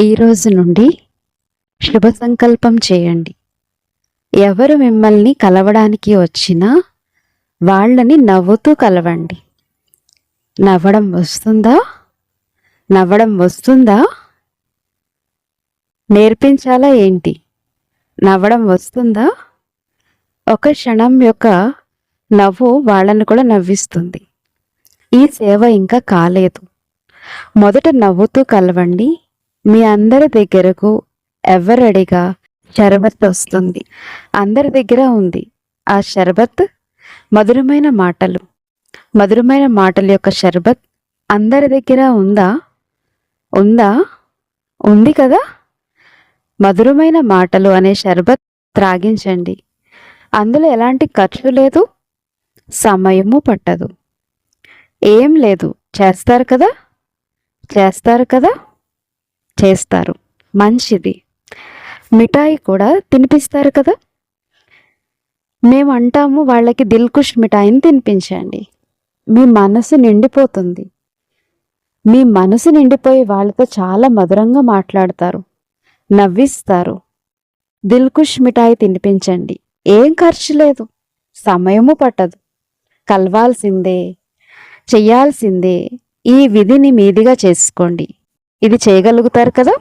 ఈ రోజు నుండి శుభ సంకల్పం చేయండి. ఎవరు మిమ్మల్ని కలవడానికి వచ్చినా వాళ్ళని నవ్వుతూ కలవండి. నవ్వడం వస్తుందా? నవ్వడం వస్తుందా? నేర్పించాలా ఏంటి? నవ్వడం వస్తుందా? ఒక క్షణం యొక్క నవ్వు వాళ్ళని కూడా నవ్విస్తుంది. ఈ సేవ ఇంకా కాలేదు. మొదట నవ్వుతూ కలవండి. మీ అందరి దగ్గరకు ఎవరడిగా షర్బత్ వస్తుంది. అందరి దగ్గర ఉంది ఆ షర్బత్. మధురమైన మాటలు, మధురమైన మాటల యొక్క షర్బత్ అందరి దగ్గర ఉందా? ఉందా? ఉంది కదా. మధురమైన మాటలు అనే షర్బత్ త్రాగించండి. అందులో ఎలాంటి ఖర్చు లేదు, సమయము పట్టదు, ఏం లేదు. చేస్తారు కదా, చేస్తారు కదా, చేస్తారు. మంచిది. మిఠాయి కూడా తినిపిస్తారు కదా. మేము అంటాము వాళ్ళకి దిల్కుష్ మిఠాయిని తినిపించండి. మీ మనసు నిండిపోతుంది. మీ మనసు నిండిపోయి వాళ్ళతో చాలా మధురంగా మాట్లాడతారు, నవ్విస్తారు. దిల్కుష్ మిఠాయి తినిపించండి. ఏం ఖర్చు లేదు, సమయము పట్టదు. కలవాల్సిందే, చెయ్యాల్సిందే. ఈ విధిని మీదిగా చేసుకోండి. ఇది చేయగలుగుతారు కదా.